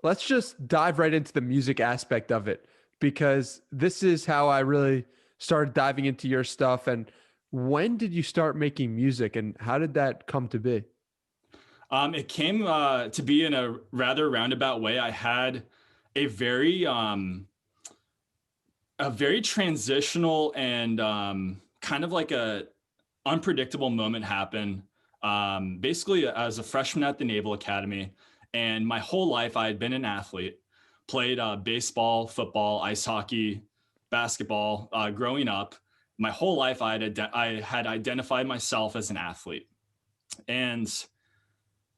let's just dive right into the music aspect of it, because this is how I really started diving into your stuff. And when did you start making music, and how did that come to be? It came to be in a rather roundabout way. I had a very transitional and kind of like a unpredictable moment happen. Basically, as a freshman at the Naval Academy, and my whole life I had been an athlete, played baseball, football, ice hockey, basketball. Growing up, my whole life I had identified myself as an athlete, and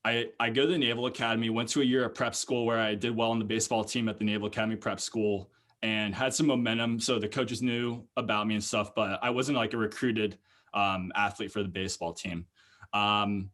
I go to the Naval Academy, went to a year of prep school where I did well on the baseball team at the Naval Academy prep school and had some momentum. So the coaches knew about me and stuff, but I wasn't like a recruited athlete for the baseball team. Long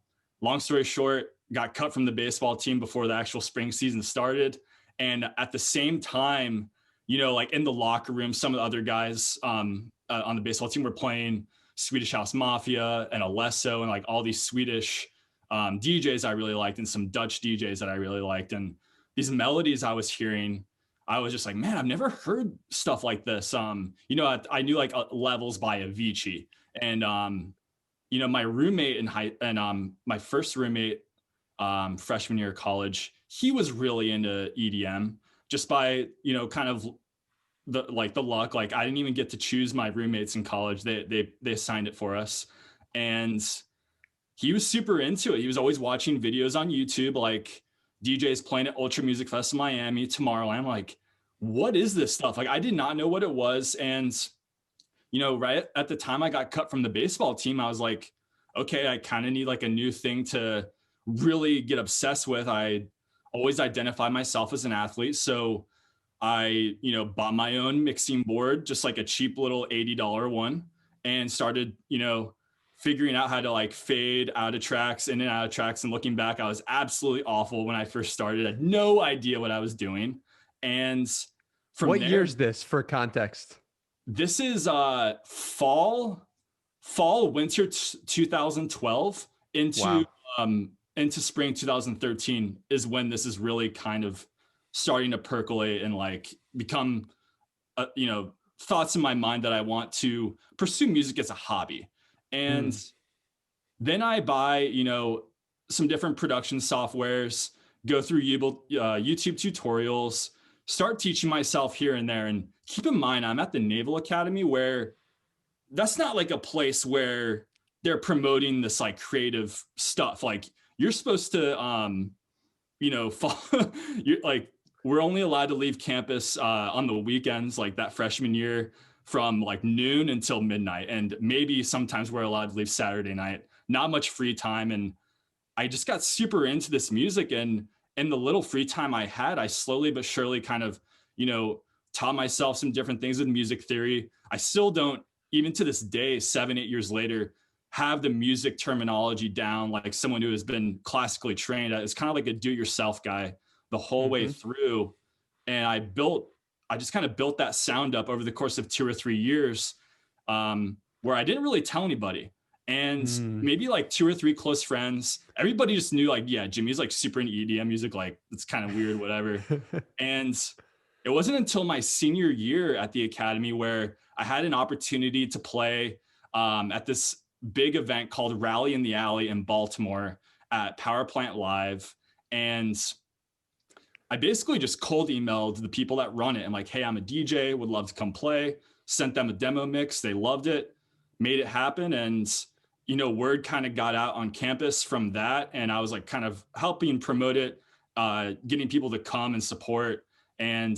story short, got cut from the baseball team before the actual spring season started. And at the same time, like in the locker room, some of the other guys on the baseball team were playing Swedish House Mafia and Alesso and like all these Swedish DJs I really liked and some Dutch DJs that I really liked. And these melodies I was hearing, I was just like, man, I've never heard stuff like this. I knew like Levels by Avicii, and my roommate my first roommate freshman year of college, he was really into EDM just by kind of the luck. Like I didn't even get to choose my roommates in college; they assigned it for us, and he was super into it. He was always watching videos on YouTube, like DJs playing at Ultra Music Fest in Miami, Tomorrowland. I'm like, what is this stuff? Like, I did not know what it was. And, right at the time I got cut from the baseball team, I was like, okay, I kind of need like a new thing to really get obsessed with. I always identify myself as an athlete. So I, bought my own mixing board, just like a cheap little $80 one, and started, figuring out how to like fade out of tracks, in and out of tracks. And looking back, I was absolutely awful when I first started. I had no idea what I was doing. And from What there, year is this for context? this is fall, winter 2012 Wow. into spring 2013 is when this is really kind of starting to percolate and like become, thoughts in my mind that I want to pursue music as a hobby. And then I buy, some different production softwares, go through YouTube tutorials, start teaching myself here and there. And keep in mind, I'm at the Naval Academy, where that's not like a place where they're promoting this like creative stuff. Like you're supposed to, you're like, we're only allowed to leave campus on the weekends, like that freshman year, from like noon until midnight. And maybe sometimes we're allowed to leave Saturday night, not much free time. And I just got super into this music, and in the little free time I had, I slowly but surely kind of, taught myself some different things with music theory. I still don't, even to this day, 7, 8 years later, have the music terminology down like someone who has been classically trained. It's kind of like a do-it-yourself guy the whole way through. And I just kind of built that sound up over the course of 2 or 3 years, where I didn't really tell anybody. And maybe like 2 or 3 close friends, everybody just knew like, yeah, Jimmy's like super into EDM music. Like it's kind of weird, whatever. And it wasn't until my senior year at the academy where I had an opportunity to play at this big event called Rally in the Alley in Baltimore at Power Plant Live. And I basically just cold emailed the people that run it. I'm like, hey, I'm a DJ, would love to come play. Sent them a demo mix. They loved it, made it happen. And, word kind of got out on campus from that. And I was like kind of helping promote it, getting people to come and support. And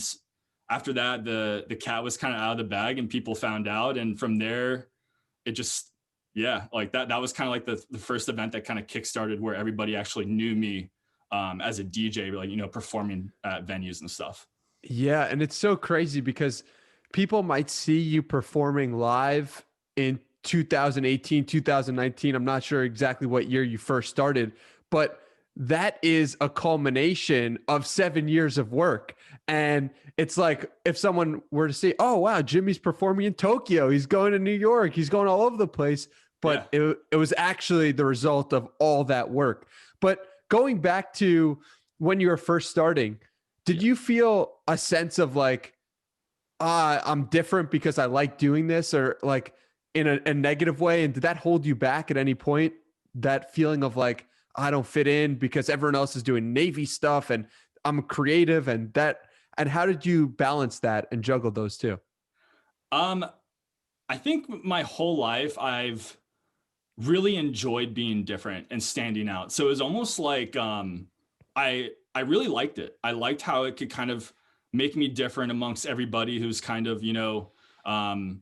after that, the cat was kind of out of the bag and people found out. And from there, it just, like that was kind of like the first event that kind of kickstarted where everybody actually knew me as a DJ, like, performing at venues and stuff. Yeah. And it's so crazy because people might see you performing live in 2018, 2019. I'm not sure exactly what year you first started, but that is a culmination of 7 years of work. And it's like, if someone were to say, oh, wow, Jimmy's performing in Tokyo, he's going to New York, he's going all over the place. But it was actually the result of all that work. But going back to when you were first starting, Did you feel a sense of like, I'm different because I like doing this, or like in a negative way? And did that hold you back at any point? That feeling of like, I don't fit in because everyone else is doing Navy stuff and I'm creative, and that, and how did you balance that and juggle those two? Um, I think my whole life I've really enjoyed being different and standing out. So it was almost like I really liked it. I liked how it could kind of make me different amongst everybody who's kind of, um,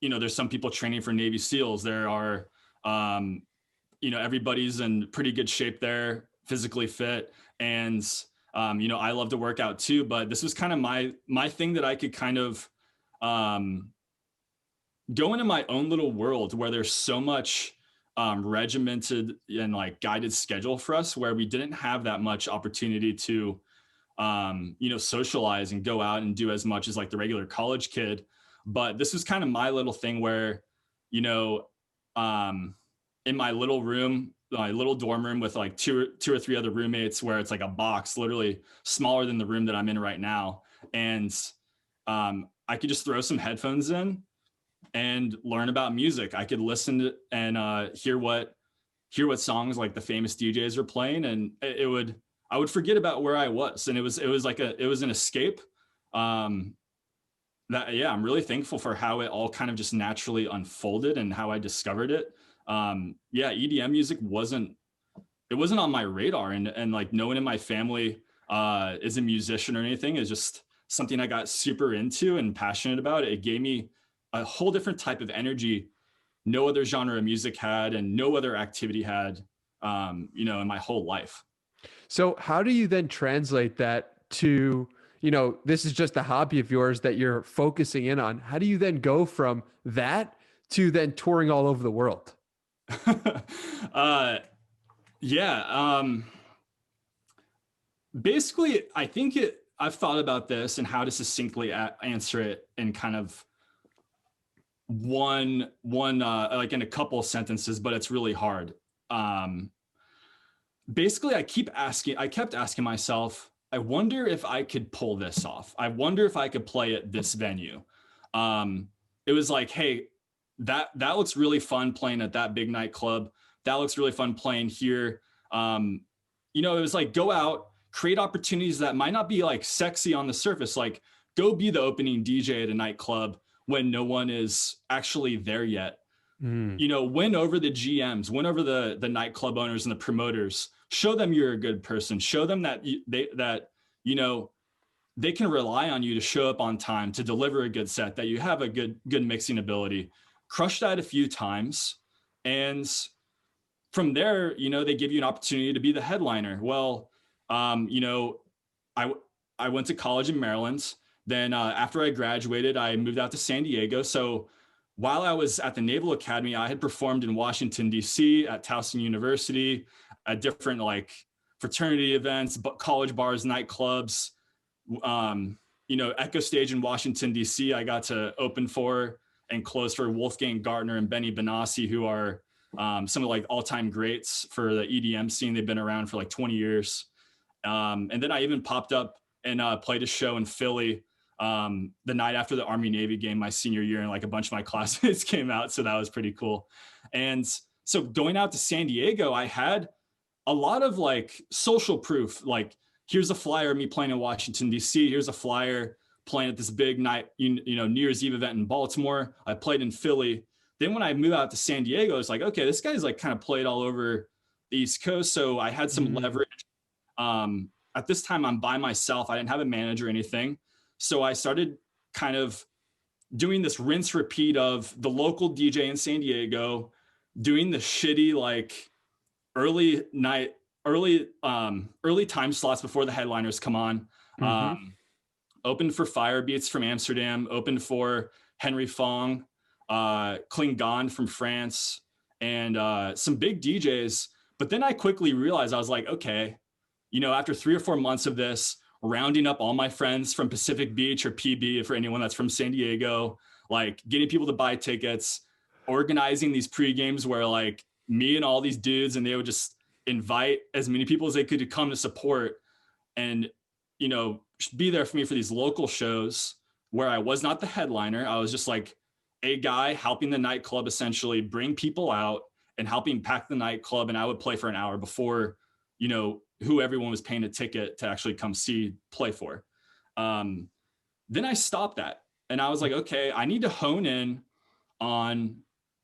there's some people training for Navy SEALs. There are everybody's in pretty good shape there, physically fit. And I love to work out too, but this was kind of my thing that I could kind of um go into my own little world where there's so much regimented and like guided schedule for us, where we didn't have that much opportunity to socialize and go out and do as much as like the regular college kid. But this was kind of my little thing where, you know, in my little room, my little dorm room with like two or three other roommates, where it's like a box literally smaller than the room that I'm in right now. And I could just throw some headphones in and learn about music. I could listen to and hear what songs like the famous DJs are playing, and I would forget about where I was, and it was an escape. Um, I'm really thankful for how it all kind of just naturally unfolded and how I discovered it. EDM music wasn't on my radar, and like no one in my family is a musician or anything. It's just something I got super into and passionate about. It gave me a whole different type of energy no other genre of music had and no other activity had, in my whole life. So how do you then translate that to, this is just a hobby of yours that you're focusing in on. How do you then go from that to then touring all over the world? uh, yeah. Basically, I think I've thought about this and how to succinctly answer it in kind of one like in a couple of sentences, but it's really hard. Basically, I kept asking myself, I wonder if I could pull this off. I wonder if I could play at this venue. It was like, hey, that looks really fun playing at that big nightclub. That looks really fun playing here. It was like, go out, create opportunities that might not be like sexy on the surface. Like, go be the opening DJ at a nightclub when no one is actually there yet. Win over the GMs, win over the nightclub owners and the promoters. Show them you're a good person. Show them that they can rely on you to show up on time, to deliver a good set, that you have a good mixing ability. Crush that a few times, and from there, they give you an opportunity to be the headliner. Well, I went to college in Maryland. Then after I graduated, I moved out to San Diego. So while I was at the Naval Academy, I had performed in Washington, D.C., at Towson University, at different like fraternity events, college bars, nightclubs. Echo Stage in Washington, D.C., I got to open for and close for Wolfgang Gartner and Benny Benassi, who are some of like all-time greats for the EDM scene. They've been around for like 20 years. And then I even popped up and played a show in Philly the night after the Army Navy game my senior year, and like a bunch of my classmates came out. So that was pretty cool. And so going out to San Diego, I had a lot of like social proof. Like, here's a flyer of me playing in Washington, D.C. Here's a flyer playing at this big night, New Year's Eve event in Baltimore. I played in Philly. Then when I moved out to San Diego, it's like, okay, this guy's like kind of played all over the East Coast. So I had some leverage. At this time, I'm by myself. I didn't have a manager or anything. So I started kind of doing this rinse repeat of the local DJ in San Diego, doing the shitty, like early time slots before the headliners come on. Opened for Firebeats from Amsterdam, opened for Henry Fong, Klingon from France, and some big DJs. But then I quickly realized, I was like, okay, after 3 or 4 months of this, rounding up all my friends from Pacific Beach, or PB for anyone that's from San Diego, like getting people to buy tickets, organizing these pre-games where like me and all these dudes, and they would just invite as many people as they could to come to support. And, be there for me for these local shows where I was not the headliner. I was just like a guy helping the nightclub essentially bring people out and helping pack the nightclub. And I would play for an hour before, you know, who everyone was paying a ticket to actually come see play for. Then I stopped that and I was like, okay, I need to hone in on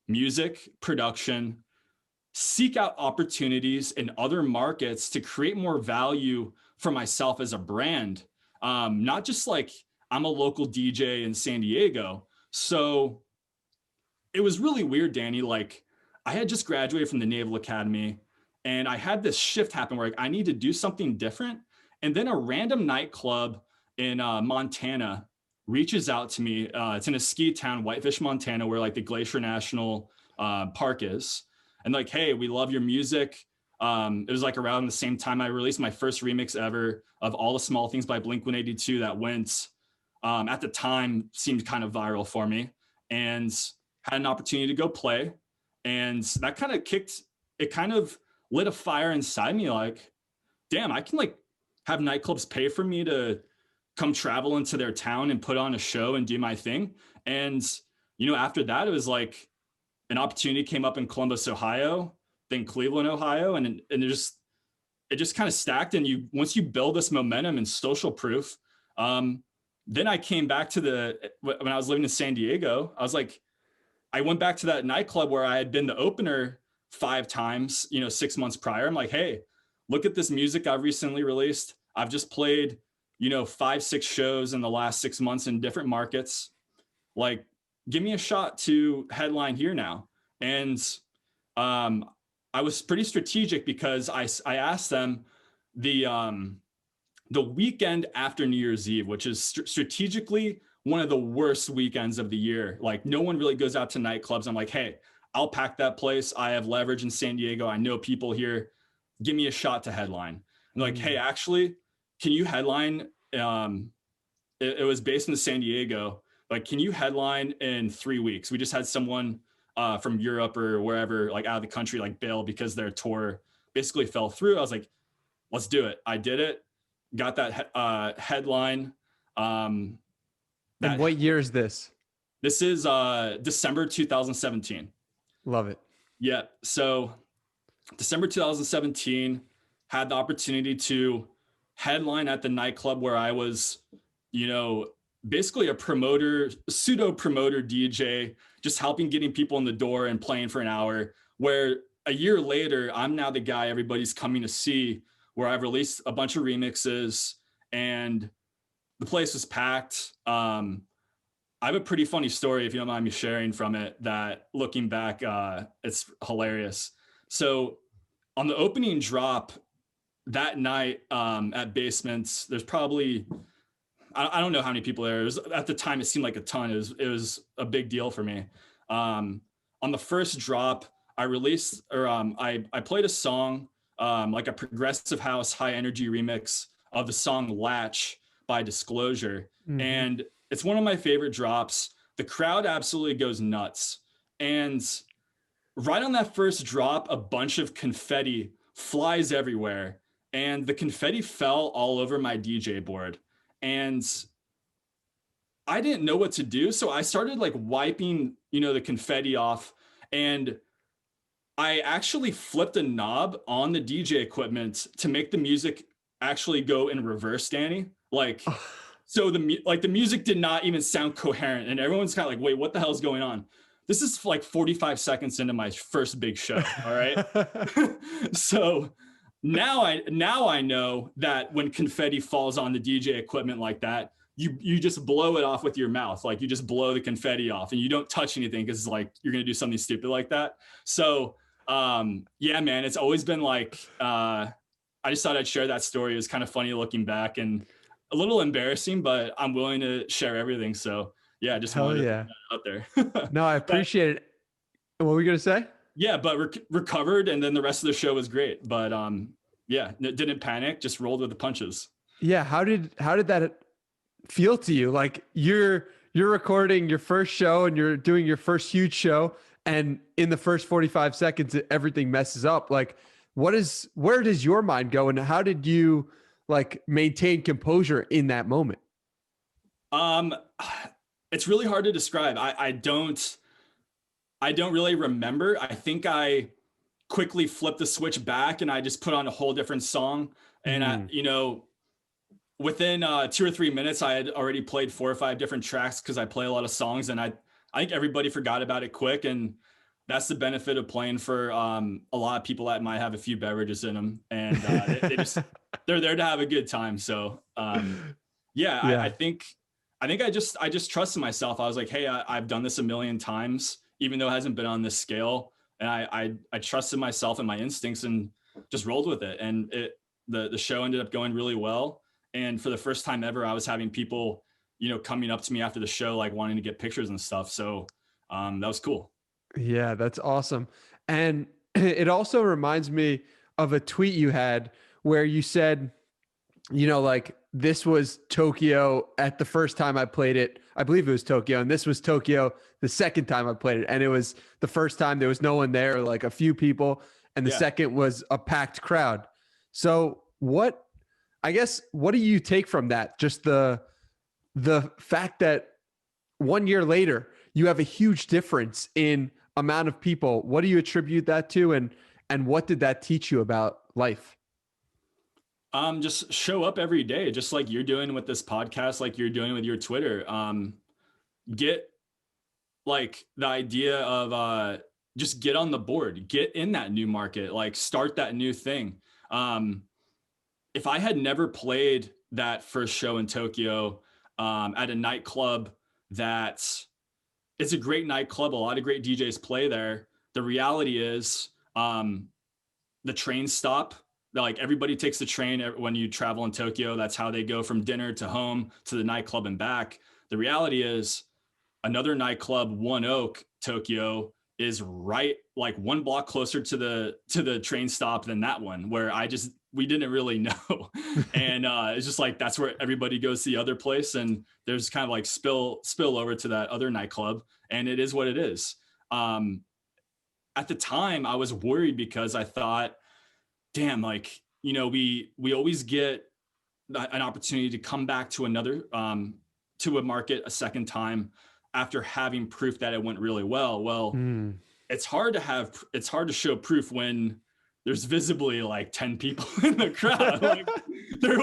music production, seek out opportunities in other markets to create more value for myself as a brand. Not just like I'm a local DJ in San Diego. So it was really weird, Danny. Like I had just graduated from the Naval Academy and I had this shift happen where like, I need to do something different. And then a random nightclub in Montana reaches out to me. It's in a ski town, Whitefish, Montana, where like the Glacier National Park is. And like, hey, we love your music. It was like around the same time I released my first remix ever of All the Small Things by Blink-182 that went, at the time, seemed kind of viral for me, and had an opportunity to go play. And that kind of lit a fire inside me like, damn, I can like have nightclubs pay for me to come travel into their town and put on a show and do my thing. And, you know, after that, it was like an opportunity came up in Columbus, Ohio, then Cleveland, Ohio. And it just kind of stacked. And once you build this momentum and social proof, then I came back to when I was living in San Diego, I was like, I went back to that nightclub where I had been the opener 5 times, you know, 6 months prior. I'm like, hey, look at this music I've recently released. I've just played, you know, 5-6 shows in the last 6 months in different markets. Like, give me a shot to headline here now. And I was pretty strategic because I asked them the weekend after New Year's Eve, which is strategically one of the worst weekends of the year. Like no one really goes out to nightclubs. I'm like, hey, I'll pack that place. I have leverage in San Diego. I know people here. Give me a shot to headline. I'm like, hey, actually, can you headline? It was based in San Diego. Like, can you headline in 3 weeks? We just had someone from Europe or wherever, like out of the country, like bail because their tour basically fell through. I was like, let's do it. I did it. Got that headline. And what year is this? This is December 2017. Love it. Yeah. So December 2017, had the opportunity to headline at the nightclub where I was, you know, basically a pseudo promoter DJ, just helping getting people in the door and playing for an hour, where a year later, I'm now the guy everybody's coming to see, where I've released a bunch of remixes and the place was packed. I have a pretty funny story, if you don't mind me sharing from it, that looking back, it's hilarious. So on the opening drop that night at Basements, there's probably, I don't know how many people there. At the time, it seemed like a ton. It was a big deal for me. On the first drop, I released, or I played a song, like a progressive house, high energy remix of the song Latch by Disclosure. Mm-hmm. And it's one of my favorite drops. The crowd absolutely goes nuts. And right on that first drop, a bunch of confetti flies everywhere. And the confetti fell all over my DJ board. And I didn't know what to do. So I started like wiping, you know, the confetti off. And I actually flipped a knob on the DJ equipment to make the music actually go in reverse, Danny. Like, so the music did not even sound coherent. And everyone's kind of like, wait, what the hell is going on? This is like 45 seconds into my first big show. All right. So now I know that when confetti falls on the DJ equipment like that, you just blow it off with your mouth. Like you just blow the confetti off and you don't touch anything because it's like you're going to do something stupid like that. So yeah, man, it's always been like, I just thought I'd share that story. It was kind of funny looking back and a little embarrassing, but I'm willing to share everything. So yeah, just wanted to put that out there. No, I appreciate it. What were we going to say? Yeah, but recovered. And then the rest of the show was great. But yeah, didn't panic, just rolled with the punches. Yeah. How did that feel to you? Like you're recording your first show and you're doing your first huge show. And in the first 45 seconds, everything messes up. Like where does your mind go? And how did you like maintain composure in that moment? Um, it's really hard to describe. I don't really remember. I think I quickly flipped the switch back and I just put on a whole different song. And within 2 or 3 minutes, I had already played 4 or 5 different tracks because I play a lot of songs, and I think everybody forgot about it quick. And that's the benefit of playing for a lot of people that might have a few beverages in them, and they're there to have a good time. So yeah, Yeah. I think I just trusted myself. I was like, hey, I've done this a million times, even though it hasn't been on this scale. And I trusted myself and my instincts and just rolled with it. And the show ended up going really well. And for the first time ever, I was having people, coming up to me after the show, like wanting to get pictures and stuff. So that was cool. Yeah, that's awesome. And it also reminds me of a tweet you had where you said, like this was Tokyo at the first time I played it. I believe it was Tokyo, and this was Tokyo the second time I played it. And it was the first time there was no one there, like a few people, and the second was a packed crowd. So what do you take from that? Just the fact that 1 year later you have a huge difference in amount of people. What do you attribute that to, and what did that teach you about life? Just show up every day, just like you're doing with this podcast, like you're doing with your Twitter. Get like the idea of just get on the board, get in that new market, like start that new thing. If I had never played that first show in Tokyo at a nightclub that it's a great nightclub, a lot of great DJs play there. The reality is the train stop. Like everybody takes the train when you travel in Tokyo. That's how they go from dinner to home to the nightclub and back. The reality is another nightclub, One Oak, Tokyo, is right like 1 block closer to the train stop than that one, where we didn't really know. And it's just like that's where everybody goes to the other place, and there's kind of like spill over to that other nightclub, and it is what it is. At the time I was worried because I thought, damn, like, we always get an opportunity to come back to another, to a market a second time after having proof that it went really well. Well, it's hard to show proof when there's visibly like 10 people in the crowd. Like there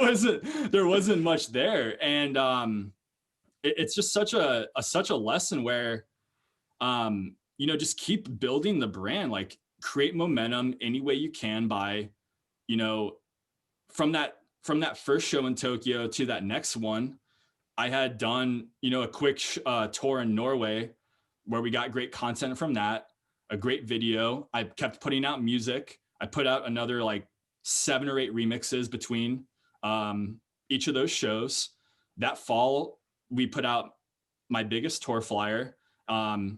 wasn't much there. And it's just such a lesson where, just keep building the brand, like create momentum any way you can by, from that first show in Tokyo to that next one, I had done, a quick tour in Norway where we got great content from that, a great video. I kept putting out music. I put out another like 7 or 8 remixes between each of those shows. That fall, we put out my biggest tour flyer, played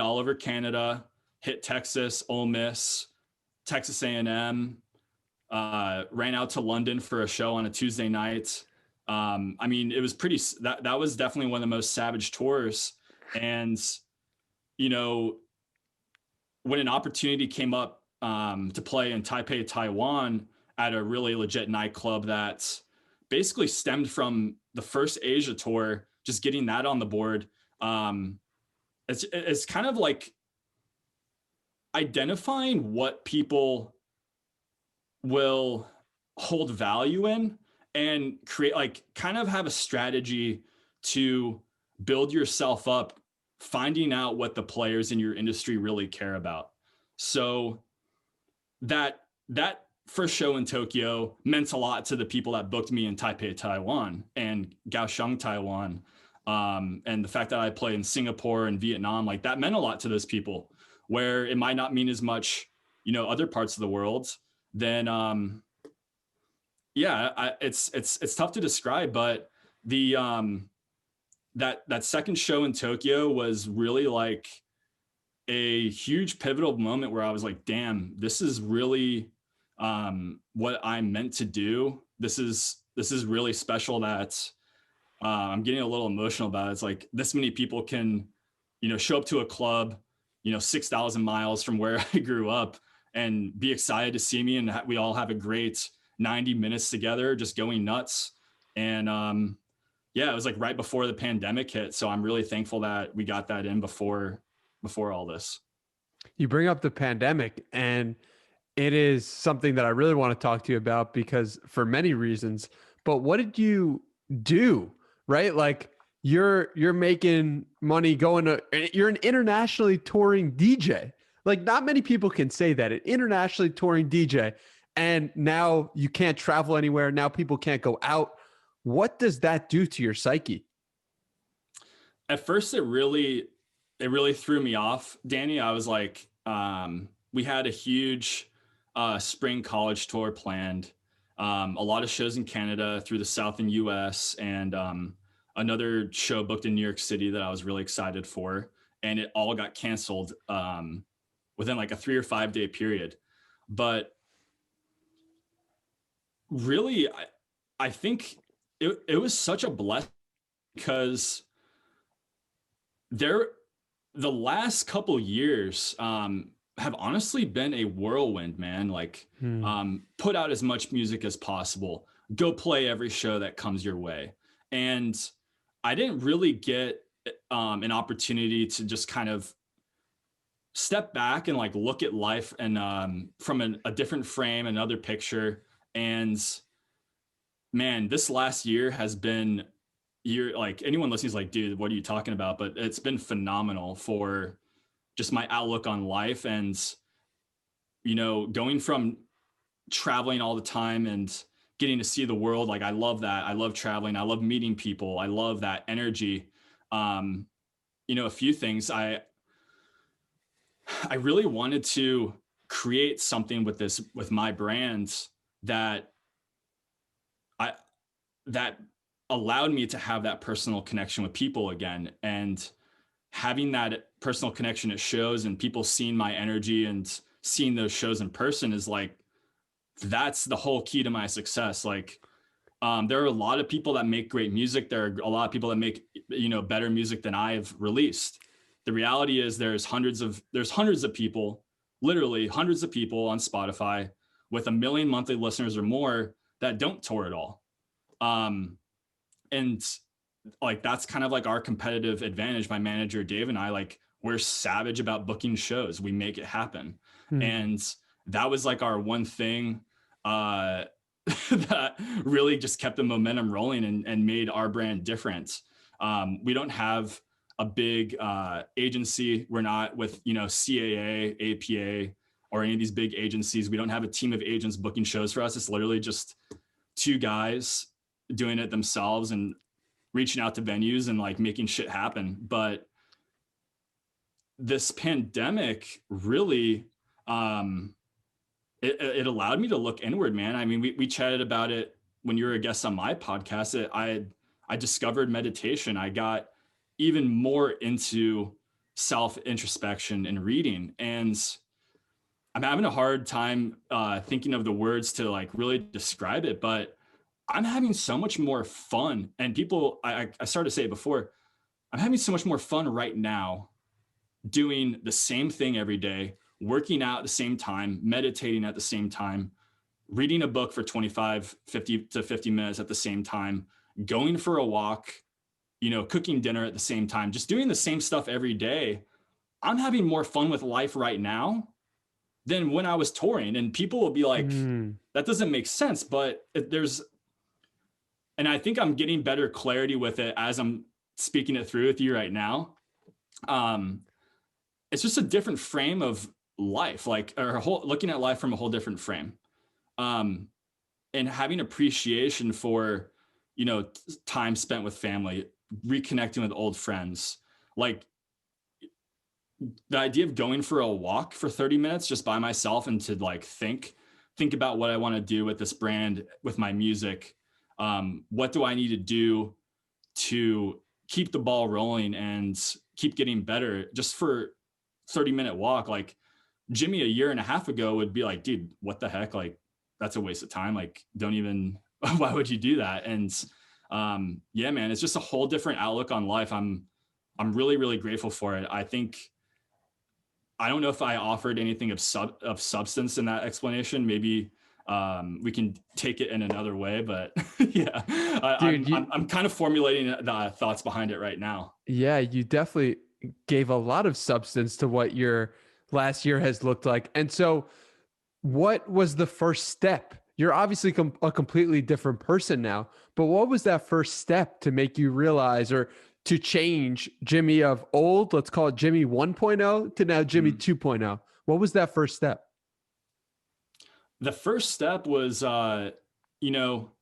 all over Canada, hit Texas, Ole Miss, Texas A&M, ran out to London for a show on a Tuesday night. It was that was definitely one of the most savage tours. And, when an opportunity came up to play in Taipei, Taiwan at a really legit nightclub that basically stemmed from the first Asia tour, just getting that on the board. It's kind of like identifying what people will hold value in and create, like, kind of have a strategy to build yourself up, finding out what the players in your industry really care about. So that first show in Tokyo meant a lot to the people that booked me in Taipei, Taiwan and Kaohsiung, Taiwan. And the fact that I play in Singapore and Vietnam, like that meant a lot to those people, where it might not mean as much, other parts of the world. Then, it's tough to describe, but the, that second show in Tokyo was really like a huge pivotal moment where I was like, damn, this is really, what I'm meant to do. This is really special that, I'm getting a little emotional about it. It's like this many people can, show up to a club, 6,000 miles from where I grew up and be excited to see me. And we all have a great, 90 minutes together, just going nuts. And yeah, it was like right before the pandemic hit. So I'm really thankful that we got that in before all this. You bring up the pandemic, and it is something that I really want to talk to you about because for many reasons. But what did you do? Right? Like you're making money going to you're an internationally touring DJ. Like not many people can say that. An internationally touring DJ. And now you can't travel anywhere. Now people can't go out. What does that do to your psyche? At first it really threw me off, Danny. I was like, we had a huge spring college tour planned, a lot of shows in Canada, through the southern US, and another show booked in New York City that I was really excited for, and it all got canceled within like a 3 or 5 day period. But really, I think it was such a blessing, because the last couple years have honestly been a whirlwind, man. Like put out as much music as possible, go play every show that comes your way. And I didn't really get an opportunity to just kind of step back and like look at life and from a different frame, another picture. And man, this last year has been, you're like, anyone listening is like, dude, what are you talking about? But it's been phenomenal for just my outlook on life. And, you know, going from traveling all the time and getting to see the world, like I love that. I love traveling. I love meeting people. I love that energy. You know, a few things. I really wanted to create something with my brands that allowed me to have that personal connection with people again. And having that personal connection at shows and people seeing my energy and seeing those shows in person is like, that's the whole key to my success. Like, there are a lot of people that make great music. There are a lot of people that make, you know, better music than I've released. The reality is there's hundreds of people, literally hundreds of people on Spotify with 1 million monthly listeners or more that don't tour at all. And like, that's kind of like our competitive advantage. My manager, Dave, and I, like, we're savage about booking shows. We make it happen. And that was like our one thing, that really just kept the momentum rolling and made our brand different. We don't have a big, agency. We're not with, you know, CAA, APA, or any of these big agencies. We don't have a team of agents booking shows for us. It's literally just 2 guys doing it themselves and reaching out to venues and like making shit happen. But this pandemic really, it allowed me to look inward, man. I mean, we chatted about it when you were a guest on my podcast. I discovered meditation. I got even more into self introspection and reading, and I'm having a hard time thinking of the words to like really describe it, but I'm having so much more fun. And people, I started to say it before, I'm having so much more fun right now doing the same thing every day, working out at the same time, meditating at the same time, reading a book for 50 to 50 minutes at the same time, going for a walk, you know, cooking dinner at the same time, just doing the same stuff every day. I'm having more fun with life right now than when I was touring. And people will be like, that doesn't make sense. But and I think I'm getting better clarity with it as I'm speaking it through with you right now. It's just a different frame of life, like, or looking at life from a whole different frame. And having appreciation for, you know, time spent with family, reconnecting with old friends. Like, the idea of going for a walk for 30 minutes just by myself and to like think about what I want to do with this brand, with my music. What do I need to do to keep the ball rolling and keep getting better just for 30-minute walk? Like, Jimmy a year and a half ago would be like, dude, what the heck? Like, that's a waste of time. Like, don't even, why would you do that? And yeah, man, it's just a whole different outlook on life. I'm really, really grateful for it. I don't know if I offered anything of substance in that explanation. Maybe we can take it in another way, but yeah, Dude, I'm kind of formulating the thoughts behind it right now. yeah, you definitely gave a lot of substance to what your last year has looked like. And so, what was the first step? You're obviously a completely different person now, but what was that first step to make you realize or to change Jimmy of old, let's call it Jimmy 1.0 to now Jimmy 2.0? What was that first step? The first step was, you know,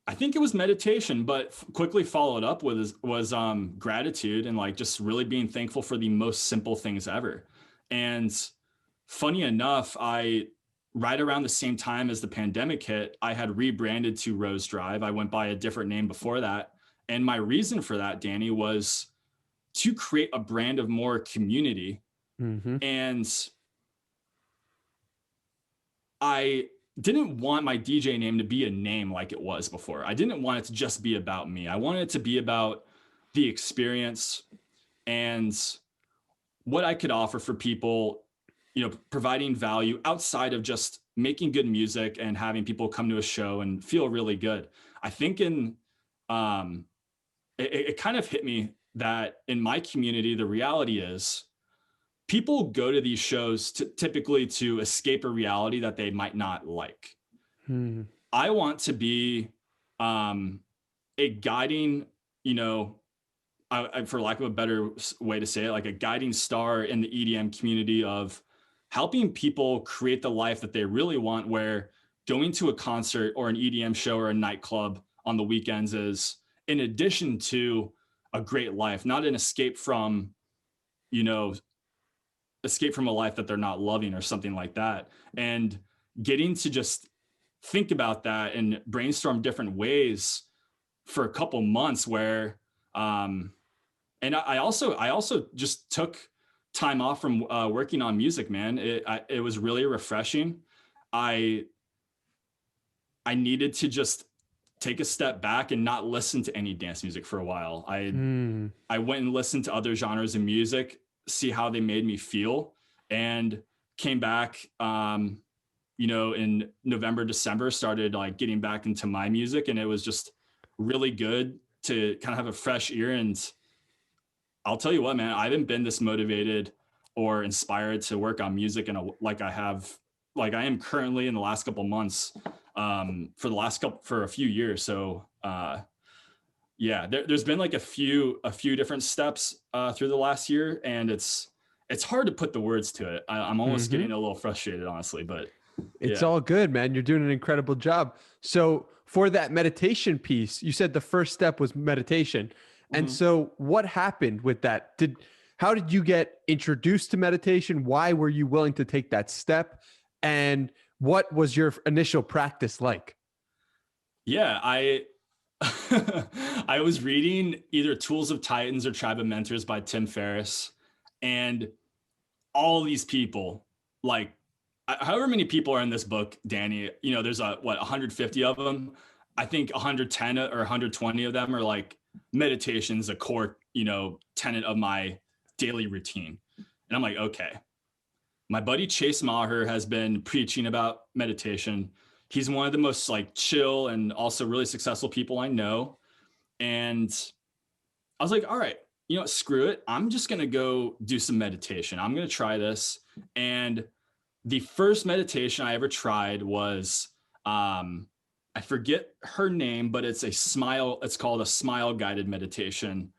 I think it was meditation, but quickly followed up with was gratitude and like just really being thankful for the most simple things ever. And funny enough, I right around the same time as the pandemic hit, I had rebranded to ROSEDRiiVE. I went by a different name before that. And my reason for that, Danny, was to create a brand of more community. Mm-hmm. And I didn't want my DJ name to be a name like it was before. I didn't want it to just be about me. I wanted it to be about the experience and what I could offer for people, you know, providing value outside of just making good music and having people come to a show and feel really good. I think it kind of hit me that in my community, the reality is people go to these shows typically to escape a reality that they might not like. I want to be a guiding, you know, for lack of a better way to say it, like a guiding star in the EDM community of helping people create the life that they really want, where going to a concert or an EDM show or a nightclub on the weekends is in addition to a great life, not an escape from, you know, escape from a life that they're not loving or something like that. And getting to just think about that and brainstorm different ways for a couple months where, and I also just took time off from working on music, man. It was really refreshing. I needed to just take a step back and not listen to any dance music for a while. I went and listened to other genres of music, see how they made me feel, and came back, you know, in November, December, started like getting back into my music. And it was just really good to kind of have a fresh ear. And I'll tell you what, man, I haven't been this motivated or inspired to work on music like I am currently in the last couple months, for a few years. So, yeah, there's been like a few different steps through the last year, and it's hard to put the words to it. I'm almost getting a little frustrated, honestly, but it's all good, man. You're doing an incredible job. So for that meditation piece, you said the first step was meditation. And so what happened with that? How did you get introduced to meditation? Why were you willing to take that step? And what was your initial practice like? Yeah, I was reading either Tools of Titans or Tribe of Mentors by Tim Ferriss, and all these people, like however many people are in this book, Danny, you know, there's 150 of them. I think 110 or 120 of them are like meditation's a core, you know, tenet of my daily routine. And I'm like, okay, my buddy Chase Maher has been preaching about meditation. He's one of the most like chill and also really successful people I know. And I was like, all right, you know, screw it. I'm just going to go do some meditation. I'm going to try this. And the first meditation I ever tried was, I forget her name, but it's called a smile guided meditation,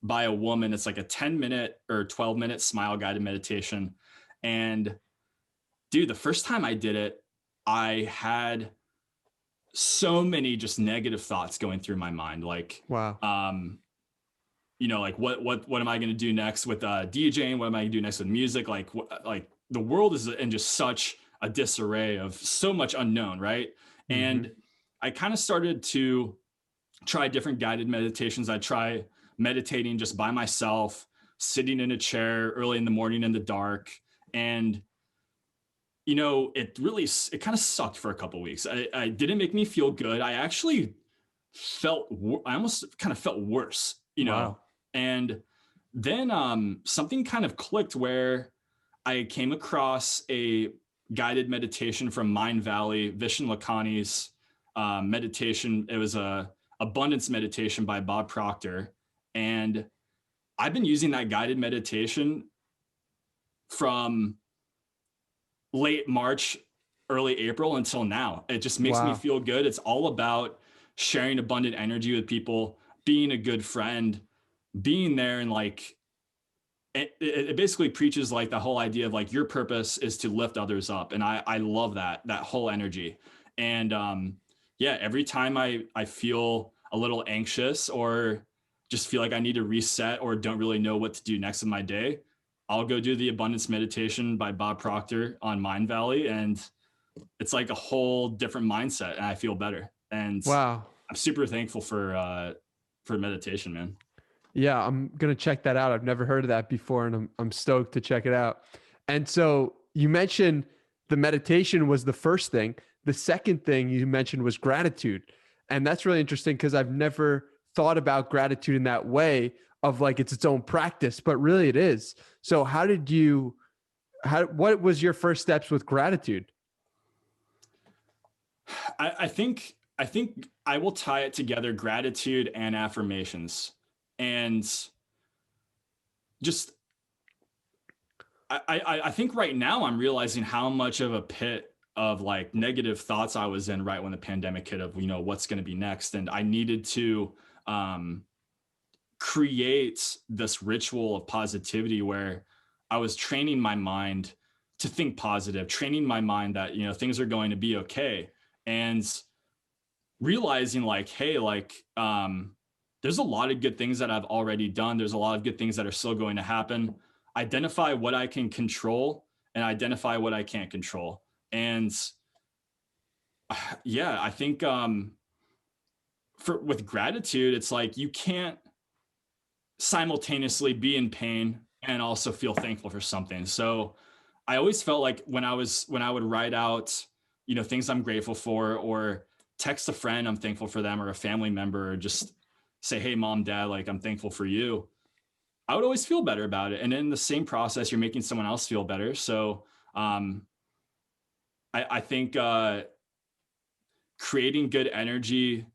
by a woman. It's like a 10-minute or 12-minute smile guided meditation. And dude, the first time I did it, I had so many just negative thoughts going through my mind. Like, wow. You know, like what am I going to do next with DJing? What am I going to do next with music? Like the world is in just such a disarray of so much unknown. Right. And I kind of started to try different guided meditations. I try meditating just by myself, sitting in a chair early in the morning in the dark. And, you know, it kind of sucked for a couple of weeks. I didn't make me feel good. I actually I almost kind of felt worse, you know? Wow. And then something kind of clicked where I came across a guided meditation from Mind Valley, Vishen Lakhani's meditation. It was a abundance meditation by Bob Proctor. And I've been using that guided meditation from late March, early April until now. It just makes me Wow. feel good. It's all about sharing abundant energy with people, being a good friend, being there, and like it basically preaches like the whole idea of like your purpose is to lift others up. And I love that whole energy. And yeah, every time I feel a little anxious or just feel like I need to reset or don't really know what to do next in my day, I'll go do the abundance meditation by Bob Proctor on Mind Valley. And it's like a whole different mindset and I feel better. And Wow. I'm super thankful for meditation, man. Yeah, I'm gonna check that out. I've never heard of that before, and I'm stoked to check it out. And so you mentioned the meditation was the first thing. The second thing you mentioned was gratitude, and that's really interesting because I've never thought about gratitude in that way of like it's its own practice, but really it is. So how did you? What was your first steps with gratitude? I think I will tie it together, gratitude and affirmations. And just I think right now I'm realizing how much of a pit of like negative thoughts I was in right when the pandemic hit of, you know, what's going to be next. And I needed to create this ritual of positivity where I was training my mind to think positive, training my mind that, you know, things are going to be okay. And realizing like, hey, like, there's a lot of good things that I've already done. There's a lot of good things that are still going to happen. Identify what I can control and identify what I can't control. And yeah, I think with gratitude, it's like you can't simultaneously be in pain and also feel thankful for something. So I always felt like when I would write out, you know, things I'm grateful for, or text a friend I'm thankful for them, or a family member, or just say, hey, mom, dad, like I'm thankful for you, I would always feel better about it. And in the same process, you're making someone else feel better. So I think creating good energy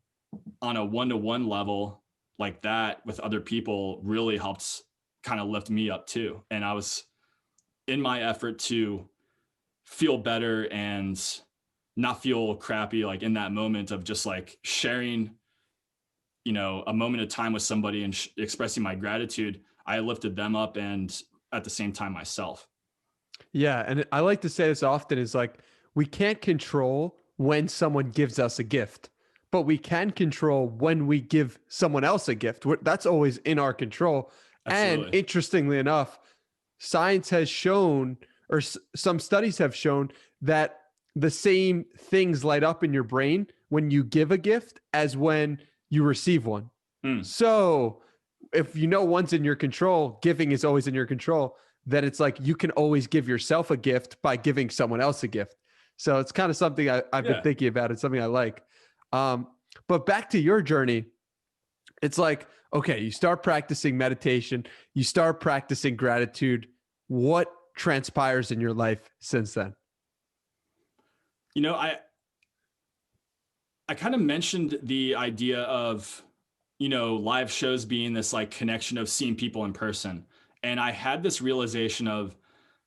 on a one-to-one level like that with other people really helps kind of lift me up too. And I was in my effort to feel better and not feel crappy, like in that moment of just like sharing, you know, a moment of time with somebody and expressing my gratitude, I lifted them up and at the same time myself. Yeah, and I like to say this often is like we can't control when someone gives us a gift, but we can control when we give someone else a gift. That's always in our control. And Absolutely. interestingly enough, science has shown, or some studies have shown, that the same things light up in your brain when you give a gift as when you receive one. So if you know one's in your control, giving is always in your control, then it's like you can always give yourself a gift by giving someone else a gift. So it's kind of something I've been thinking about. It's something I like. But back to your journey, it's like, okay, you start practicing meditation, you start practicing gratitude. What transpires in your life since then? You know, I kind of mentioned the idea of, you know, live shows being this like connection of seeing people in person. And I had this realization of,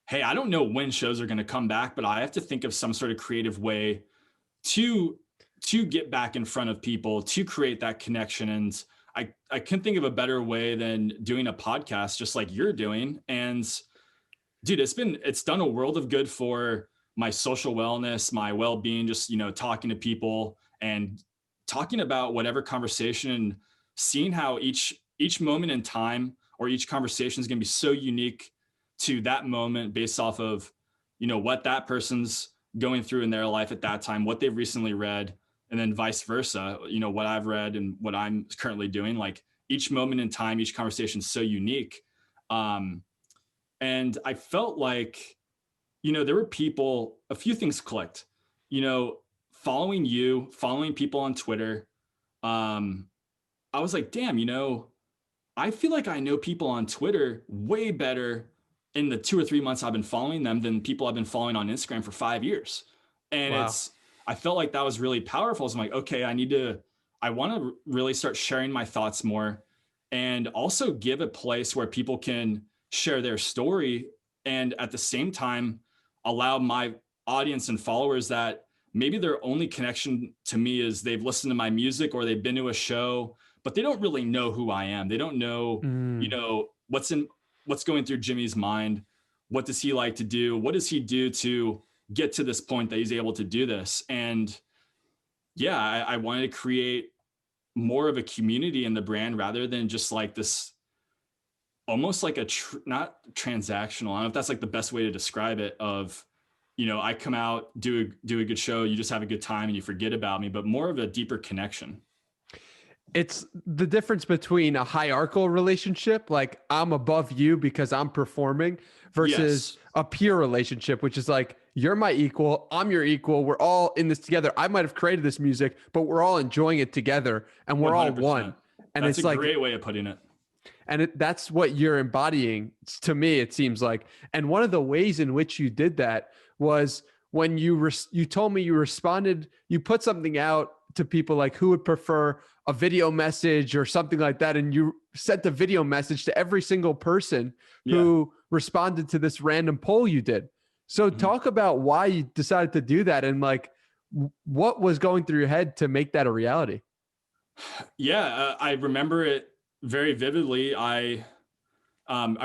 hey, I don't know when shows are going to come back, but I have to think of some sort of creative way to get back in front of people, to create that connection. And I couldn't think of a better way than doing a podcast just like you're doing. And dude, it's done a world of good for my social wellness, my well-being, just, you know, talking to people and talking about whatever conversation and seeing how each moment in time or each conversation is going to be so unique to that moment based off of, you know, what that person's going through in their life at that time, what they've recently read, and then vice versa, you know, what I've read and what I'm currently doing. Like each moment in time, each conversation is so unique. And I felt like, you know, there were people, a few things clicked, you know, following you, following people on Twitter. I was like, damn, you know, I feel like I know people on Twitter way better in the 2 or 3 months I've been following them than people I've been following on Instagram for 5 years. And Wow. I felt like that was really powerful. So I'm like, okay, I want to really start sharing my thoughts more and also give a place where people can share their story. And at the same time, allow my audience and followers that maybe their only connection to me is they've listened to my music or they've been to a show, but they don't really know who I am. They don't know, Mm. what's going through Jimmy's mind. What does he like to do? What does he do to get to this point that he's able to do this? And yeah, I wanted to create more of a community in the brand rather than just like this, almost like not transactional. I don't know if that's like the best way to describe it of, I come out, do a good show, you just have a good time and you forget about me, but more of a deeper connection. It's the difference between a hierarchical relationship, like I'm above you because I'm performing, versus Yes. a peer relationship, which is like, you're my equal, I'm your equal, we're all in this together. I might have created this music, but we're all enjoying it together and we're all one. 100%. And That's it's a like, great way of putting it. and that's what you're embodying to me, it seems like. And one of the ways in which you did that was when you told me you responded, you put something out to people like who would prefer a video message or something like that. And you sent the video message to every single person who responded to this random poll you did. So talk about why you decided to do that and like what was going through your head to make that a reality. Yeah, I remember it very vividly. I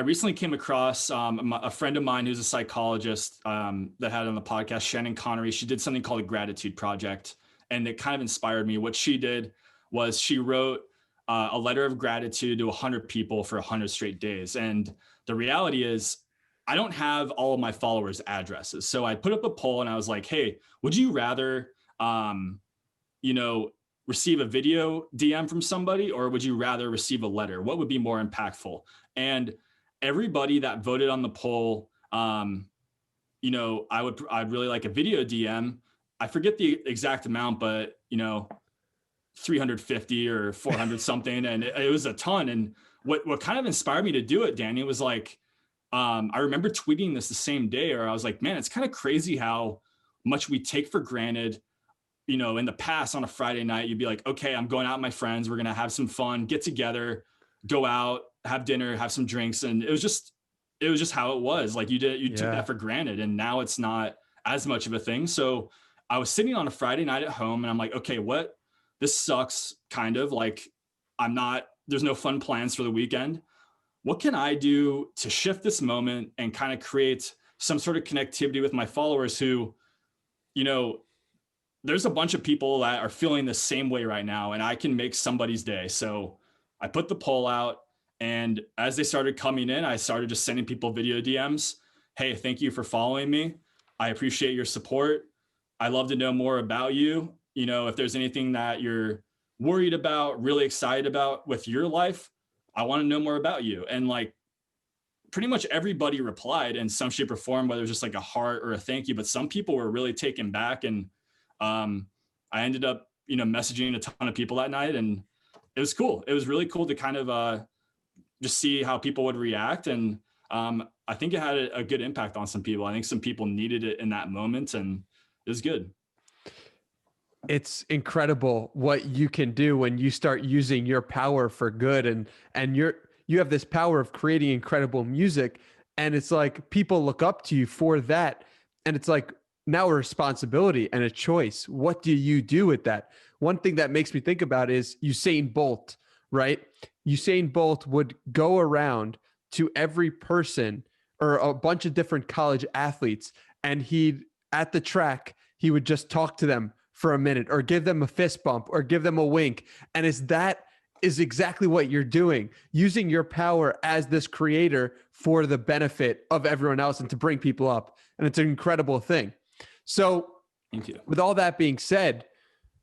recently came across a friend of mine who's a psychologist that had on the podcast, Shannon Connery. She did something called a gratitude project, and it kind of inspired me. What she did was she wrote a letter of gratitude to 100 people for 100 straight days. And the reality is, I don't have all of my followers' addresses. So I put up a poll and I was like, hey, would you rather, receive a video DM from somebody, or would you rather receive a letter? What would be more impactful? And everybody that voted on the poll, I'd really like a video DM. I forget the exact amount, but 350 or 400 something. And it was a ton. And what kind of inspired me to do it, Danny, was like, I remember tweeting this the same day, or I was like, man, it's kind of crazy how much we take for granted. In the past on a Friday night, you'd be like, okay, I'm going out with my friends. We're going to have some fun, get together, go out, have dinner, have some drinks. And it was just how it was. Like you took that for granted. And now it's not as much of a thing. So I was sitting on a Friday night at home and I'm like, okay, this sucks kind of like there's no fun plans for the weekend. What can I do to shift this moment and kind of create some sort of connectivity with my followers who, there's a bunch of people that are feeling the same way right now, and I can make somebody's day. So I put the poll out, and as they started coming in, I started just sending people video DMs. Hey, thank you for following me. I appreciate your support. I'd love to know more about you. If there's anything that you're worried about, really excited about with your life, I want to know more about you. And like pretty much everybody replied in some shape or form, whether it's just like a heart or a thank you, but some people were really taken back. And I ended up, messaging a ton of people that night, and it was cool. It was really cool to kind of just see how people would react. And I think it had a good impact on some people. I think some people needed it in that moment, and it was good. It's incredible what you can do when you start using your power for good, and you have this power of creating incredible music, and it's like people look up to you for that, and it's like now a responsibility and a choice. What do you do with that? One thing that makes me think about is Usain Bolt, right? Usain Bolt would go around to every person or a bunch of different college athletes, and at the track, he would just talk to them for a minute or give them a fist bump or give them a wink. And that is exactly what you're doing, using your power as this creator for the benefit of everyone else and to bring people up. And it's an incredible thing. So thank you. With all that being said,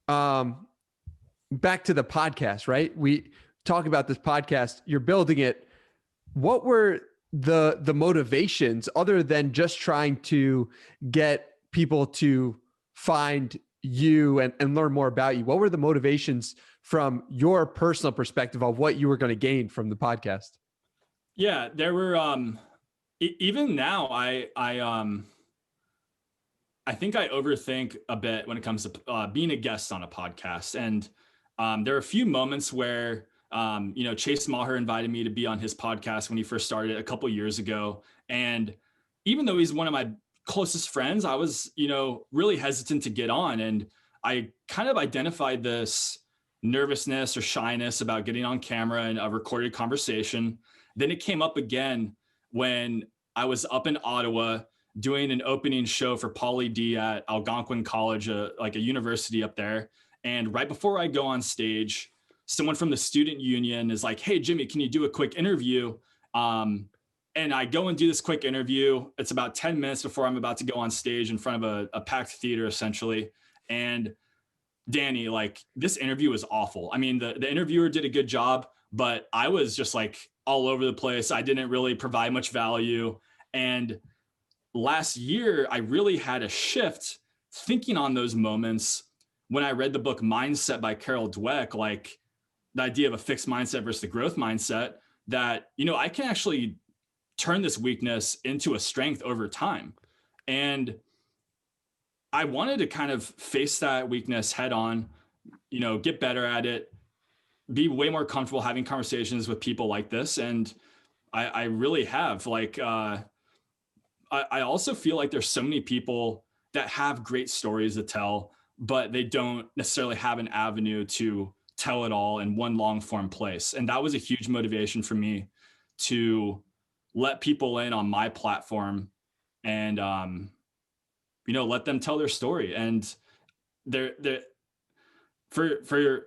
back to the podcast, right? We talk about this podcast, you're building it. What were the motivations other than just trying to get people to find you and learn more about you? What were the motivations from your personal perspective of what you were going to gain from the podcast? Yeah, there were Even now, I think I overthink a bit when it comes to being a guest on a podcast. And there are a few moments where, Chase Maher invited me to be on his podcast when he first started a couple years ago. And even though he's one of my closest friends, I was, really hesitant to get on. And I kind of identified this nervousness or shyness about getting on camera and a recorded conversation. Then it came up again when I was up in Ottawa doing an opening show for Pauly D at Algonquin College, like a university up there. And right before I go on stage, someone from the student union is like, "Hey, Jimmy, can you do a quick interview?" And I go and do this quick interview. It's about 10 minutes before I'm about to go on stage in front of a packed theater, essentially. And Danny, like, this interview was awful. I mean, the interviewer did a good job, but I was just like all over the place. I didn't really provide much value. And last year, I really had a shift thinking on those moments when I read the book Mindset by Carol Dweck, like the idea of a fixed mindset versus the growth mindset, that, I can actually turn this weakness into a strength over time. And I wanted to kind of face that weakness head on, get better at it, be way more comfortable having conversations with people like this. And I really have. Like, I also feel like there's so many people that have great stories to tell, but they don't necessarily have an avenue to tell it all in one long form place. And that was a huge motivation for me to let people in on my platform and, let them tell their story. And for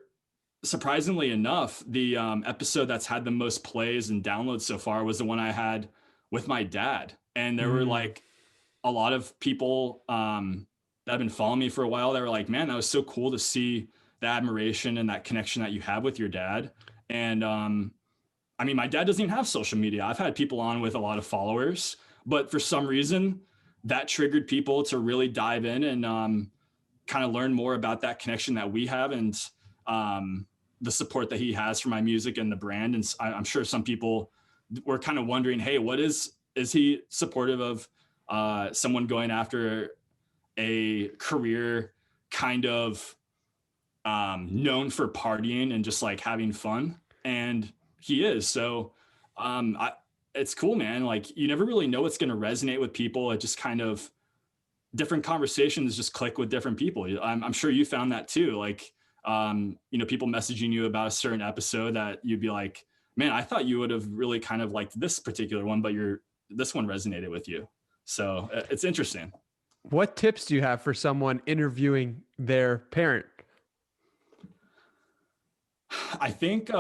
surprisingly enough, the episode that's had the most plays and downloads so far was the one I had with my dad. And there were like a lot of people that have been following me for a while that were like, "Man, that was so cool to see the admiration and that connection that you have with your dad." And I mean, my dad doesn't even have social media. I've had people on with a lot of followers, but for some reason that triggered people to really dive in and kind of learn more about that connection that we have and the support that he has for my music and the brand. And I'm sure some people were kind of wondering, hey, is he supportive of someone going after a career kind of known for partying and just like having fun? And he is. So it's cool, man. Like, you never really know what's going to resonate with people. It just kind of different conversations just click with different people. I'm sure you found that too. Like, people messaging you about a certain episode that you'd be like, "Man, I thought you would have really kind of liked this particular one, but this one resonated with you." So it's interesting. What tips do you have for someone interviewing their parent? I think,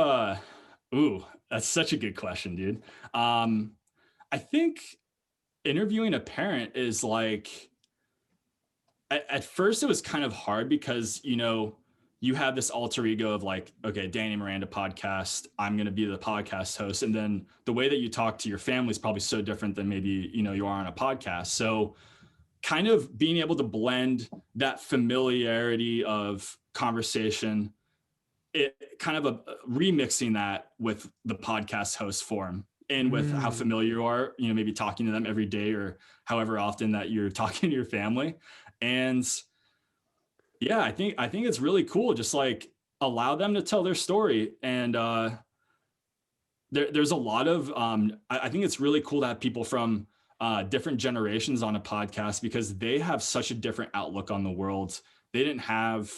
that's such a good question, dude. I think interviewing a parent is like, at first it was kind of hard because, you have this alter ego of like, okay, Danny Miranda podcast, I'm going to be the podcast host. And then the way that you talk to your family is probably so different than maybe, you are on a podcast. So kind of being able to blend that familiarity of conversation, it kind of remixing that with the podcast host form and with how familiar you are, maybe talking to them every day or however often that you're talking to your family. And yeah, I think it's really cool. Just like allow them to tell their story. And there's a lot of, I think it's really cool to have people from different generations on a podcast because they have such a different outlook on the world. They didn't have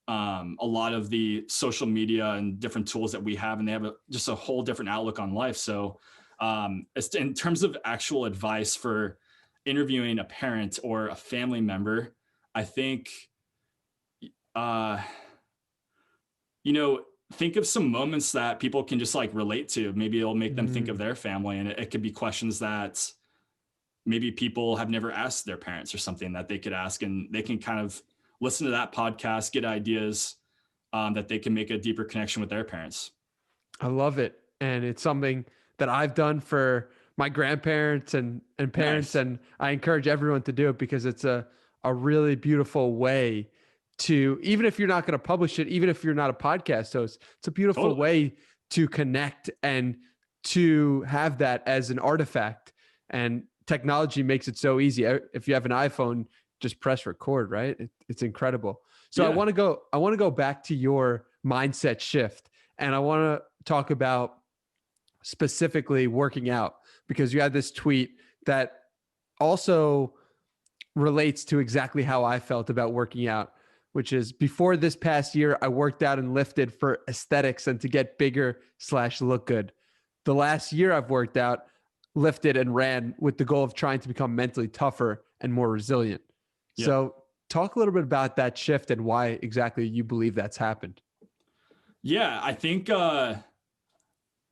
a lot of the social media and different tools that we have, and they have just a whole different outlook on life. So in terms of actual advice for interviewing a parent or a family member, I think, think of some moments that people can just like relate to. Maybe it'll make them think of their family, and it could be questions that maybe people have never asked their parents or something that they could ask, and they can kind of listen to that podcast, get ideas that they can make a deeper connection with their parents. I love it. And it's something that I've done for my grandparents and parents. Nice. And I encourage everyone to do it because it's a really beautiful way to, even if you're not going to publish it, even if you're not a podcast host, it's a beautiful way to connect and to have that as an artifact. And technology makes it so easy. If you have an iPhone, just press record, right? It's incredible. So Yeah. I want to go back to your mindset shift, and I want to talk about specifically working out, because you had this tweet that also relates to exactly how I felt about working out, which is, before this past year, I worked out and lifted for aesthetics and to get bigger/look good. The last year I've worked out, lifted, and ran with the goal of trying to become mentally tougher and more resilient. Yeah. So talk a little bit about that shift and why exactly you believe that's happened. Yeah, I think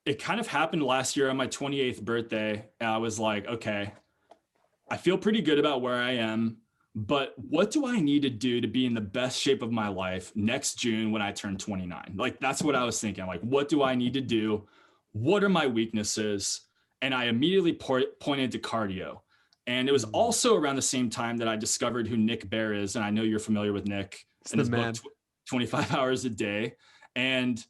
it kind of happened last year on my 28th birthday. And I was like, okay, I feel pretty good about where I am, but what do I need to do to be in the best shape of my life next June when I turn 29? Like, that's what I was thinking. Like, what do I need to do? What are my weaknesses? And I immediately pointed to cardio. And it was also around the same time that I discovered who Nick Bare is. And I know you're familiar with Nick and his book, 25 Hours a Day. And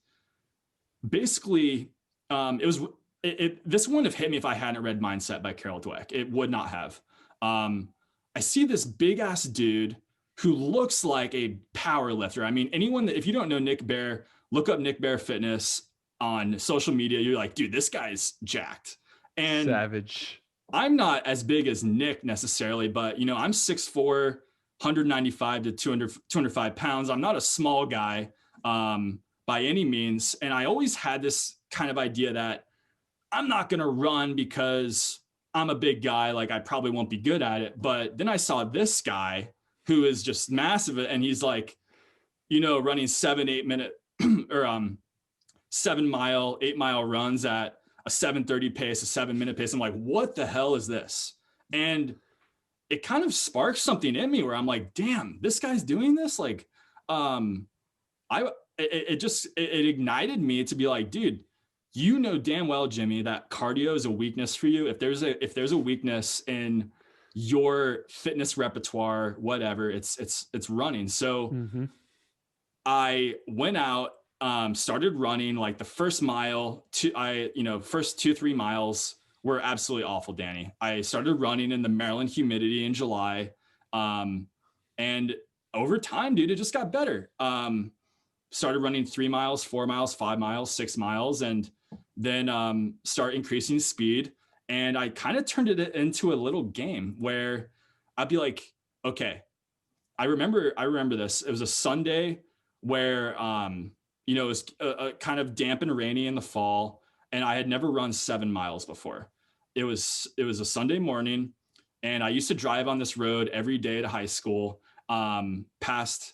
basically, this wouldn't have hit me if I hadn't read Mindset by Carol Dweck. It would not have. I see this big ass dude who looks like a power lifter. I mean, if you don't know Nick Bare, look up Nick Bare Fitness on social media. You're like, dude, this guy's jacked. And savage. I'm not as big as Nick necessarily, but I'm 6'4", 195 to 205 pounds. I'm not a small guy by any means. And I always had this kind of idea that I'm not going to run because I'm a big guy. Like, I probably won't be good at it. But then I saw this guy who is just massive. And he's like, running 7-8 minute or 7 mile, 8 mile runs at a 7:30 pace, a 7-minute pace. I'm like, what the hell is this? And it kind of sparked something in me where I'm like, damn, this guy's doing this. Like, it ignited me to be like, dude, damn well, Jimmy, that cardio is a weakness for you. If there's a weakness in your fitness repertoire, whatever, it's running. So I went out, started running. Like, the first mile, first 2-3 miles were absolutely awful, Danny. I started running in the Maryland humidity in July. And over time, dude, it just got better. Started running 3 miles, 4 miles, 5 miles, 6 miles, and then start increasing speed. And I kind of turned it into a little game where I'd be like, okay, I remember this. It was a Sunday where, it was kind of damp and rainy in the fall, and I had never run 7 miles before. It was a Sunday morning, and I used to drive on this road every day to high school, past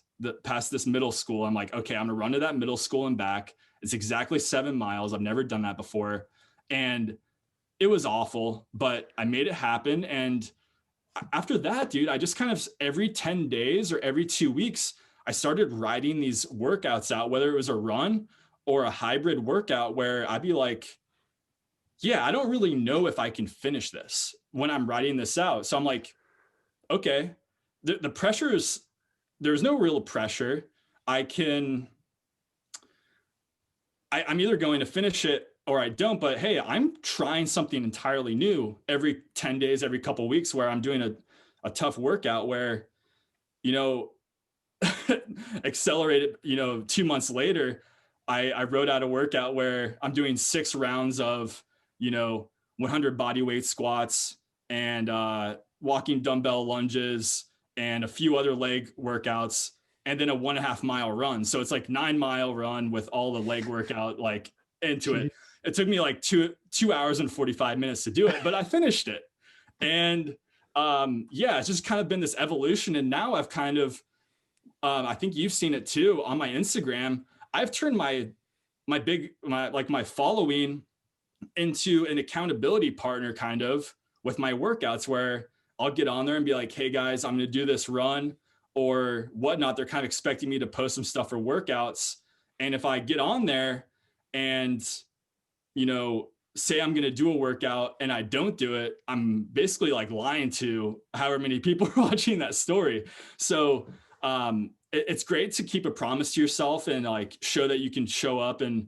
this middle school. I'm like, okay, I'm gonna run to that middle school and back. It's exactly 7 miles. I've never done that before. And it was awful, but I made it happen. And after that, dude, I just kind of every 10 days or every 2 weeks, I started writing these workouts out, whether it was a run or a hybrid workout, where I'd be like, yeah, I don't really know if I can finish this when I'm writing this out. So I'm like, okay, the pressure is, there's no real pressure. I'm either going to finish it or I don't, but hey, I'm trying something entirely new every 10 days, every couple of weeks, where I'm doing a tough workout where, accelerated, 2 months later, I wrote out a workout where I'm doing 6 rounds of, 100 body weight squats and walking dumbbell lunges and a few other leg workouts, and then a 1.5 mile run. So it's like 9 mile run with all the leg workout like into it. It took me like 2 hours and 45 minutes to do it, but I finished it. And it's just kind of been this evolution. And now I've kind of, I think you've seen it too on my Instagram. I've turned my following into an accountability partner kind of with my workouts, where I'll get on there and be like, hey guys, I'm going to do this run or whatnot. They're kind of expecting me to post some stuff for workouts. And if I get on there and, say I'm going to do a workout and I don't do it, I'm basically like lying to however many people are watching that story. So it's great to keep a promise to yourself and like show that you can show up and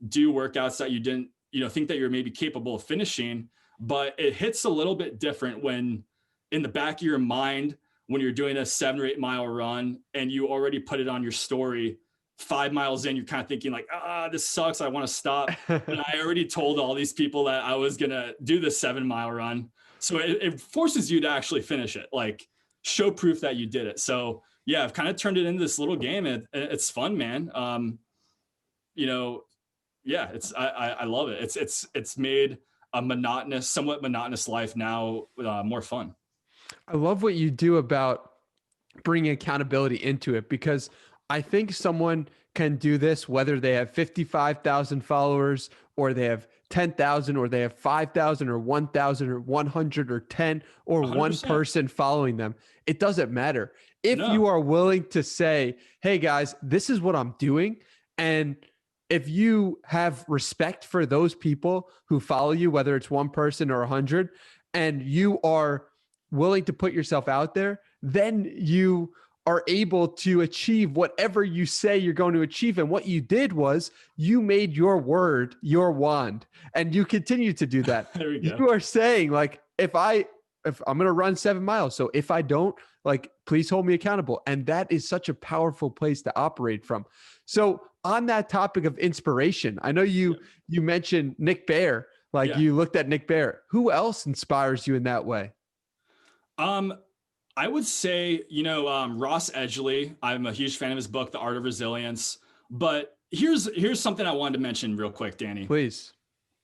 do workouts that you didn't, think that you're maybe capable of finishing. but it hits a little bit different when in the back of your mind, when you're doing a 7 or 8 mile run and you already put it on your story, 5 miles in, you're kind of thinking like, this sucks. I want to stop. And I already told all these people that I was going to do the 7 mile run. So it forces you to actually finish it, like show proof that you did it. So yeah, I've kind of turned it into this little game, and it's fun, man. Yeah, I love it. It's made a somewhat monotonous life now more fun. I love what you do about bringing accountability into it, because I think someone can do this whether they have 55,000 followers or they have 10,000 or they have 5,000 or 1,000 or 100 or 10 or 1 100%. person following them. It doesn't matter. If No. you are willing to say, hey guys, this is what I'm doing, and if you have respect for those people who follow you, whether it's 1 person or 100, and you are willing to put yourself out there, then you are able to achieve whatever you say you're going to achieve. And what you did was you made your word your wand, and you continue to do that. There we go. You are saying like, if I'm going to run 7 miles, so if I don't, like, please hold me accountable. And that is such a powerful place to operate from. So on that topic of inspiration, I know you mentioned Nick Bare, like you looked at Nick Bare. Who else inspires you in that way? I would say, Ross Edgley. I'm a huge fan of his book, The Art of Resilience. But here's something I wanted to mention real quick, Danny. Please.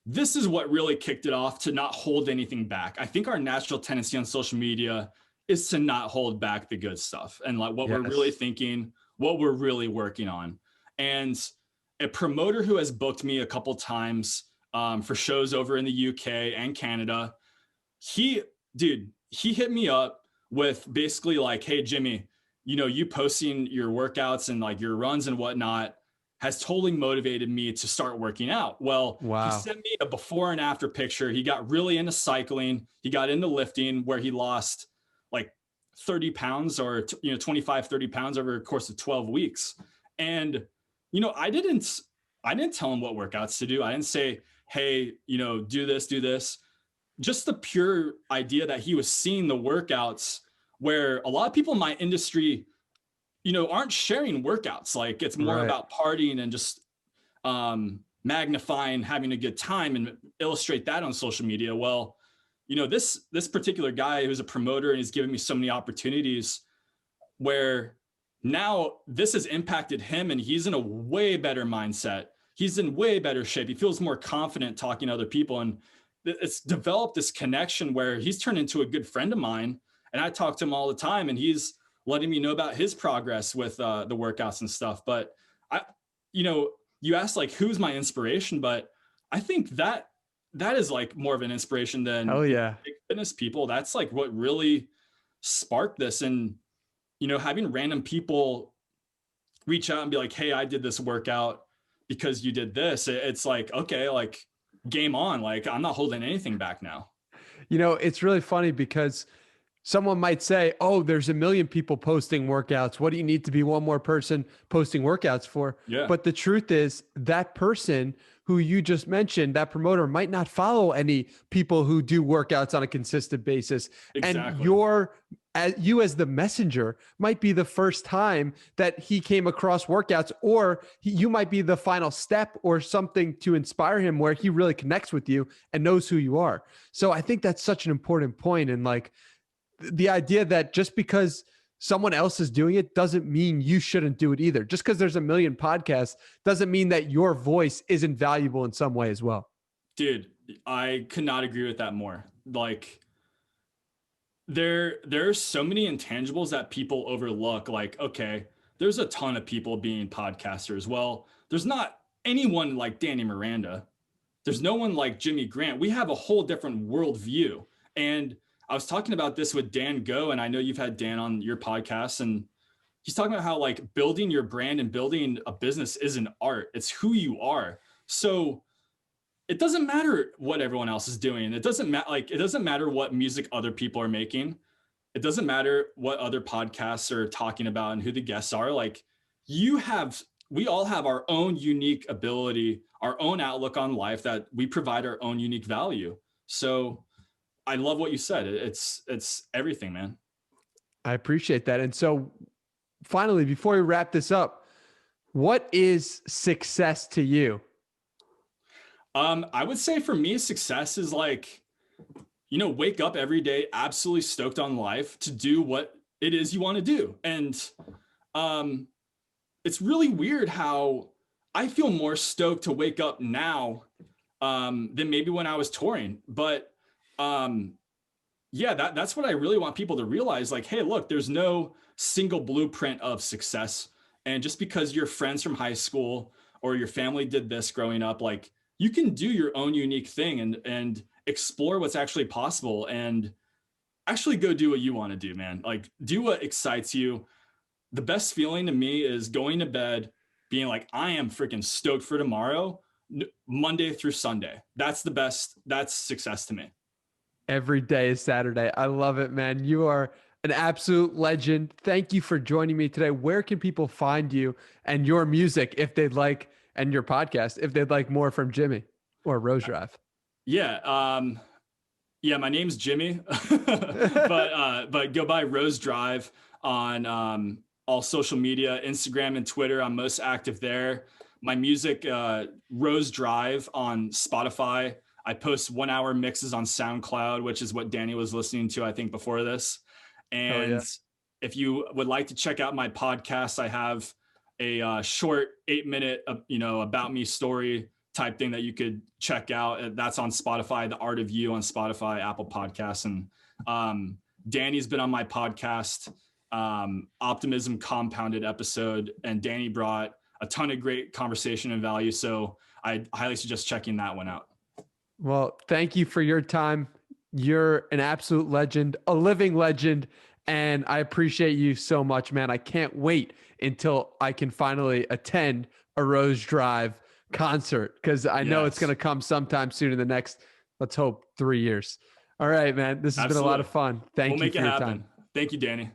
This is what really kicked it off, to not hold anything back. I think our natural tendency on social media is to not hold back the good stuff and like what we're really thinking, what we're really working on. And a promoter who has booked me a couple times for shows over in the UK and Canada, he hit me up with basically like, hey, Jimmy, you posting your workouts and like your runs and whatnot has totally motivated me to start working out. Well, He sent me a before and after picture. He got really into cycling. He got into lifting, where he lost like 30 pounds or 25, 30 pounds over the course of 12 weeks. And, I didn't tell him what workouts to do. I didn't say, hey, do this. Just the pure idea that he was seeing the workouts, where a lot of people in my industry, aren't sharing workouts. Like, it's more about partying and just magnifying, having a good time and illustrate that on social media. Well, this particular guy who's a promoter, and he's given me so many opportunities where now this has impacted him, and he's in a way better mindset. He's in way better shape. He feels more confident talking to other people. And it's developed this connection where he's turned into a good friend of mine. And I talk to him all the time, and he's letting me know about his progress with the workouts and stuff. But you asked like, who's my inspiration? But I think that is like more of an inspiration than big fitness people. That's like what really sparked this. And, having random people reach out and be like, hey, I did this workout because you did this. It's like, okay, like game on. Like, I'm not holding anything back now. It's really funny because someone might say, oh, there's a million people posting workouts. What do you need to be one more person posting workouts for? Yeah. But the truth is, that person who you just mentioned, that promoter, might not follow any people who do workouts on a consistent basis. Exactly. And you as the messenger might be the first time that he came across workouts, or you might be the final step or something to inspire him where he really connects with you and knows who you are. So I think that's such an important point. And like, the idea that just because someone else is doing it doesn't mean you shouldn't do it either. Just because there's a million podcasts doesn't mean that your voice isn't valuable in some way as well. Dude, I could not agree with that more. Like, there's so many intangibles that people overlook. Like, okay, there's a ton of people being podcasters. Well, there's not anyone like Danny Miranda. There's no one like Jimmy Grant. We have a whole different worldview. And I was talking about this with Dan Go, and I know you've had Dan on your podcast, and he's talking about how like building your brand and building a business is an art. It's who you are. So it doesn't matter what everyone else is doing. It doesn't matter what music other people are making. It doesn't matter what other podcasts are talking about and who the guests are. Like, we all have our own unique ability, our own outlook on life, that we provide our own unique value. So I love what you said. It's everything, man. I appreciate that. And so finally, before we wrap this up, what is success to you? I would say for me, success is like, wake up every day absolutely stoked on life to do what it is you want to do. And um, it's really weird how I feel more stoked to wake up now than maybe when I was touring. But yeah, that's what I really want people to realize. Like, hey, look, there's no single blueprint of success. And just because your friends from high school or your family did this growing up, like you can do your own unique thing and explore what's actually possible and actually go do what you want to do, man. Like do what excites you. The best feeling to me is going to bed being like, I am freaking stoked for tomorrow, Monday through Sunday. That's the best. That's success to me. Every day is Saturday. I love it, man. You are an absolute legend. Thank you for joining me today. Where can people find you and your music if they'd like, and your podcast if they'd like more from Jimmy or ROSEDRiiVE? Yeah. Yeah, my name's Jimmy, but go by ROSEDRiiVE on all social media, Instagram and Twitter. I'm most active there. My music, ROSEDRiiVE on Spotify. I post 1 hour mixes on SoundCloud, which is what Danny was listening to, I think, before this. And yeah. If you would like to check out my podcast, I have a short 8-minute, about me story type thing that you could check out. That's on Spotify, The Art of You on Spotify, Apple Podcasts. And Danny's been on my podcast, Optimism Compounded episode, and Danny brought a ton of great conversation and value. So I highly suggest checking that one out. Well, thank you for your time. You're an absolute legend, a living legend, and I appreciate you so much, man. I can't wait until I can finally attend a ROSEDRiiVE concert because I know it's going to come sometime soon in the next, let's hope, 3 years. All right, man. This has been a lot of fun. Thank you for your time. Thank you, Danny.